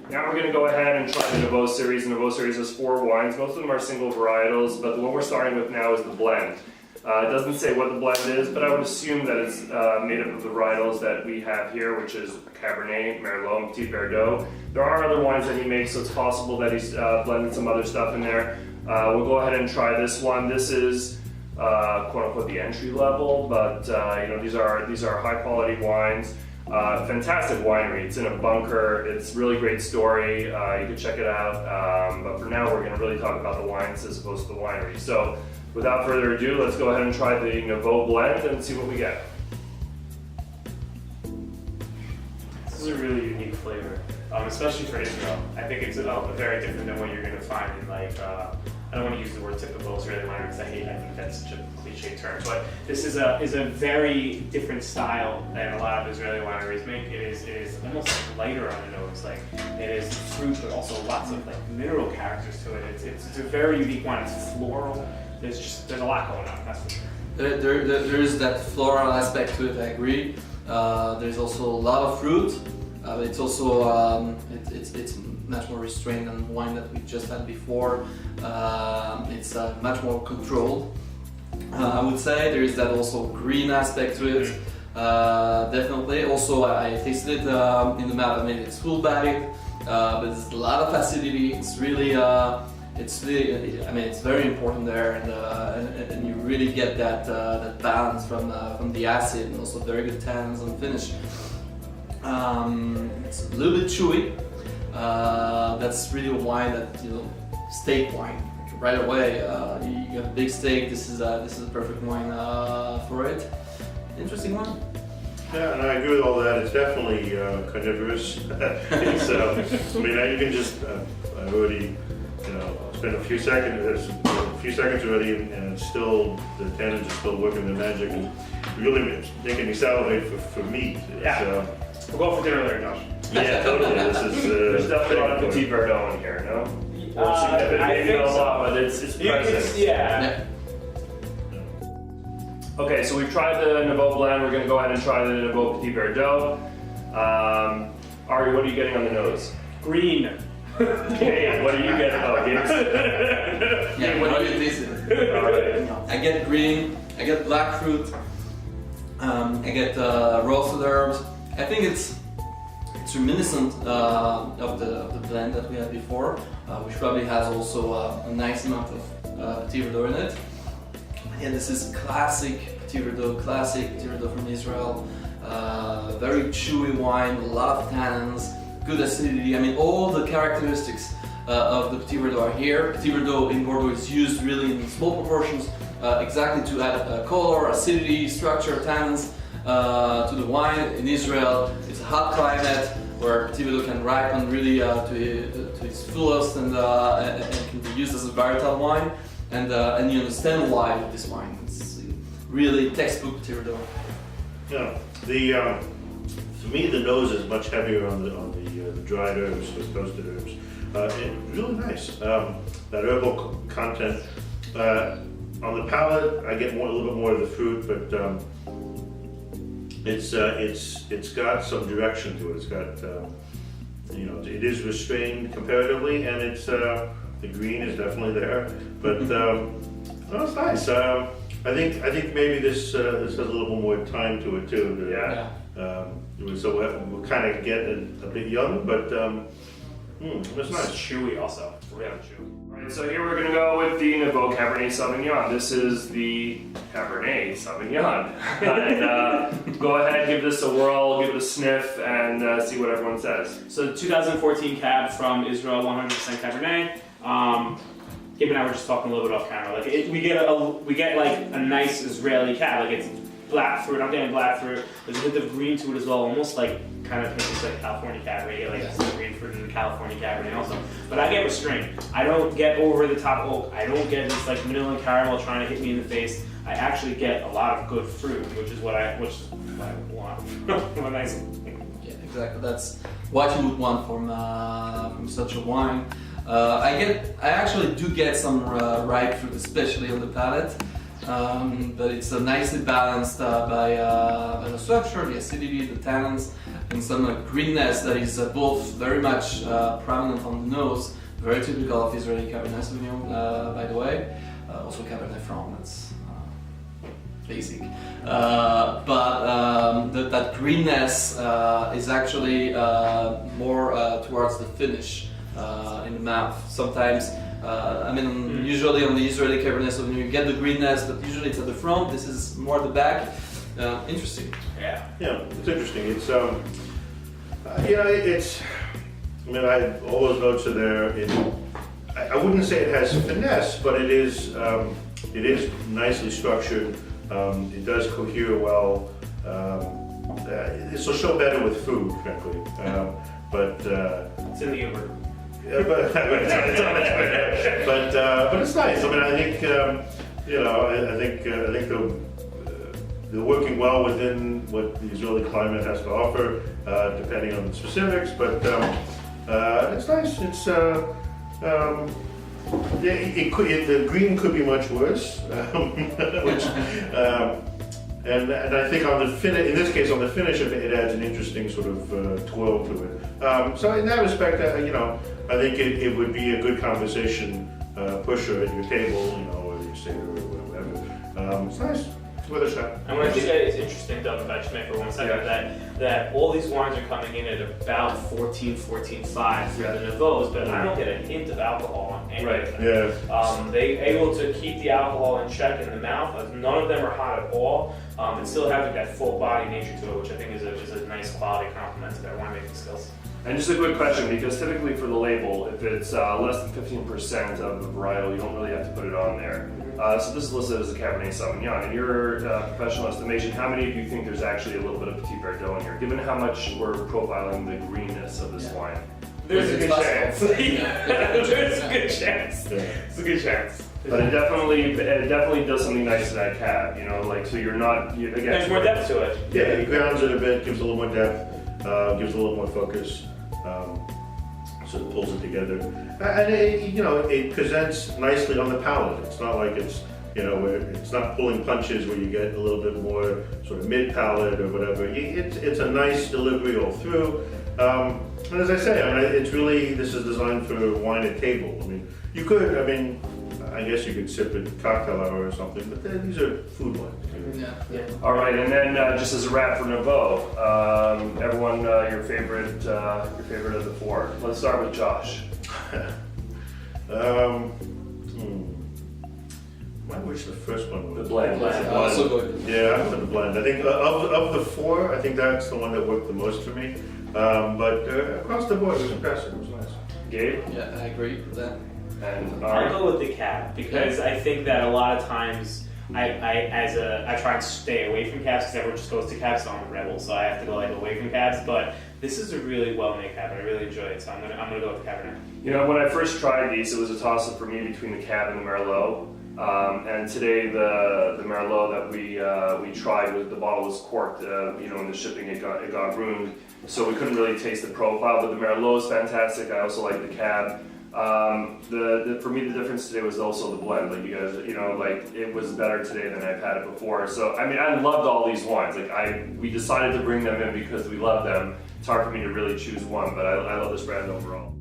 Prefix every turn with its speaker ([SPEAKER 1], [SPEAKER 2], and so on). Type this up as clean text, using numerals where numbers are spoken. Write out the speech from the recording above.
[SPEAKER 1] Now we're going to go ahead and try the Nevo series. The Nevo series has 4 wines. Most of them are single varietals, but the one we're starting with now is the blend. It doesn't say what the blend is, but I would assume that it's made up of the varietals that we have here, which is Cabernet, Merlot, Petit Verdot. There are other wines that he makes, so it's possible that he's blended some other stuff in there. We'll go ahead and try this one. This is quote-unquote the entry level, but you know, these are high-quality wines. Fantastic winery. It's in a bunker. It's really great story. You can check it out. But for now, we're going to really talk about the wines as opposed to the winery. So, without further ado, let's go ahead and try the Nevo blend and see what we get.
[SPEAKER 2] This is a really unique flavor, especially for Israel. I think it's very different than what you're going to find in I don't want to use the word typical Israeli wine because I think that's such a cliche term, but this is a very different style than a lot of Israeli wineries make. It is almost lighter on the nose, it is fruit, but also lots of mineral characters to it. It's a very unique wine. It's floral. There's a lot going on. That's for sure.
[SPEAKER 3] There is that floral aspect to it. I agree. There's also a lot of fruit. It's also it's much more restrained than the wine that we just had before. It's much more controlled. I would say there is that also green aspect to it. Definitely. Also, I tasted it in the mouth. I mean, it's full bodied, but there's a lot of acidity. It's really, I mean, it's very important there, and you really get that balance from the acid, and also very good tannins on the finish. It's a little bit chewy. That's really a wine that, steak wine. Right away, you have a big steak. This is a perfect wine for it. Interesting one.
[SPEAKER 4] Yeah, and I agree with all that. It's definitely carnivorous. It's, I mean, you can just I already, spend a few seconds already, and it's still the tannins are still working their magic and really making me salivate for meat.
[SPEAKER 2] Yeah. We'll go for dinner later, Josh.
[SPEAKER 4] Yeah, totally. This is
[SPEAKER 1] There's definitely a lot of Petit Verdot in here, no?
[SPEAKER 2] I think
[SPEAKER 1] a
[SPEAKER 2] so.
[SPEAKER 1] lot, but it's present.
[SPEAKER 2] Yeah.
[SPEAKER 1] Okay, so we've tried the Nevo blend. We're going to go ahead and try the Nevo Petit Verdot. Ari, what are you getting on the nose?
[SPEAKER 2] Green.
[SPEAKER 1] Gabe, what are you getting? Oh, Gabe's.
[SPEAKER 3] Yeah, what do you taste it?
[SPEAKER 1] Alright.
[SPEAKER 3] I get green. I get black fruit. I get roasted herbs. I think it's reminiscent of the blend that we had before, which probably has also a nice amount of Petit Verdot in it. And this is classic Petit Verdot from Israel. Very chewy wine, a lot of tannins, good acidity. I mean, all the characteristics of the Petit Verdot are here. Petit Verdot in Bordeaux is used really in small proportions, exactly to add color, acidity, structure, tannins to the wine. In Israel, it's a hot climate where Petit Verdot can ripen really to its fullest and can be used as a varietal wine. And you understand why with this wine. It's really textbook Petit Verdot.
[SPEAKER 4] Yeah, for me the nose is much heavier on the dried herbs, the toasted herbs. Really nice. That herbal content. On the palate, I get a little bit more of the fruit, but it's got some direction to it. It's got it is restrained comparatively, and it's the green is definitely there. But it's nice. I think maybe this has a little more time to it too.
[SPEAKER 1] Yeah.
[SPEAKER 4] So we'll kind of get a bit young, but it's nice.
[SPEAKER 2] It's chewy also.
[SPEAKER 1] Yeah, chewy. Alright, so here we're going to go with the Nevo Cabernet Sauvignon. This is the Cabernet Sauvignon. And go ahead, give this a whirl, give it a sniff, and see what everyone says.
[SPEAKER 2] So 2014 cab from Israel, 100% Cabernet. Gabe and I were just talking a little bit off camera. We get like a nice Israeli cab. It's black fruit. I'm getting black fruit. There's a hint of green to it as well, almost kind of hints like California Cabernet. You get some green fruit in California Cabernet also. But I get restrained. I don't get over the top oak. I don't get this vanilla and caramel trying to hit me in the face. I actually get a lot of good fruit, which is what I want. A nice.
[SPEAKER 3] Yeah, exactly. That's what you would want from such a wine. I actually do get some ripe fruit, especially on the palate. but it's nicely balanced by the structure, the acidity, the tannins, and some greenness that is both very much prominent on the nose, very typical of Israeli Cabernet Sauvignon, by the way. Also Cabernet Franc, that's basic. That greenness is actually more towards the finish in the mouth. Sometimes, usually on the Israeli Cabernet Sauvignon you get the greenness, but usually it's at the front. This is more at the back. Interesting.
[SPEAKER 4] Yeah, it's interesting. It's it's. I mean, all those notes are there. I wouldn't say it has finesse, but it is nicely structured. It does cohere well. This will show better with food, frankly.
[SPEAKER 2] It's in the Uber.
[SPEAKER 4] But it's nice. I mean, I think I think they're working well within what the Israeli climate has to offer, depending on the specifics. But it's nice. It's the green could be much worse, and I think on the in this case on the finish it adds an interesting sort of twirl to it. So in that respect, I think it would be a good conversation pusher at your table, or your Seder or whatever. It's nice. It's worth a shot.
[SPEAKER 2] And what I think that is interesting, Doug, if I just may for 1 second, that all these wines are coming in at about 14.5 for the Nevos, but I don't get a hint of alcohol on any of them.
[SPEAKER 4] Yeah.
[SPEAKER 2] They able to keep the alcohol in check in the mouth. None of them are hot at all, and still having that full body nature to it, which I think is a nice quality compliment to their winemaking skills.
[SPEAKER 1] And just a quick question, because typically for the label, if it's less than 15% of the varietal, you don't really have to put it on there. So this is listed as a Cabernet Sauvignon. In your professional estimation, how many of you think there's actually a little bit of Petit Verdot in here, given how much we're profiling the greenness of this wine?
[SPEAKER 2] There's a good chance. There's a good chance. It's a good chance.
[SPEAKER 1] But it definitely does something nice to that cab, so you're not, again...
[SPEAKER 2] There's more depth to it.
[SPEAKER 4] Yeah, it grounds it a bit, gives a little more depth, gives a little more focus. So it pulls it together, and it presents nicely on the palate. It's not like it's where it's not pulling punches where you get a little bit more sort of mid palate or whatever. It's a nice delivery all through. And as I say, it's really, this is designed for wine at table. I mean, I guess you could sip it cocktail hour or something, but these are food wines.
[SPEAKER 3] Yeah.
[SPEAKER 1] All right, and then just as a wrap for Nevo, everyone, your favorite of the four. Let's start with Josh.
[SPEAKER 4] Which the first one was?
[SPEAKER 1] The blend.
[SPEAKER 3] Also good.
[SPEAKER 4] Yeah, I went with the blend. I think of the four, I think that's the one that worked the most for me. But across the board, it was impressive. It was nice.
[SPEAKER 1] Gabe?
[SPEAKER 3] Yeah, I agree with that.
[SPEAKER 1] And
[SPEAKER 2] I'll go with the cab because I think that a lot of times I try and stay away from cabs because everyone just goes to cabs, so I'm a rebel, so I have to go away from cabs. But this is a really well-made Cabernet. I really enjoy it, so I'm gonna go with the Cabernet.
[SPEAKER 1] when I first tried these, it was a toss-up for me between the Cab and the Merlot. And today the Merlot that we tried, the bottle was corked. In the shipping it got ruined, so we couldn't really taste the profile. But the Merlot is fantastic. I also like the Cab. For me, the difference today was also the blend. Like you guys, it was better today than I've had it before. So I loved all these wines. We decided to bring them in because we love them. It's hard for me to really choose one, but I love this brand overall.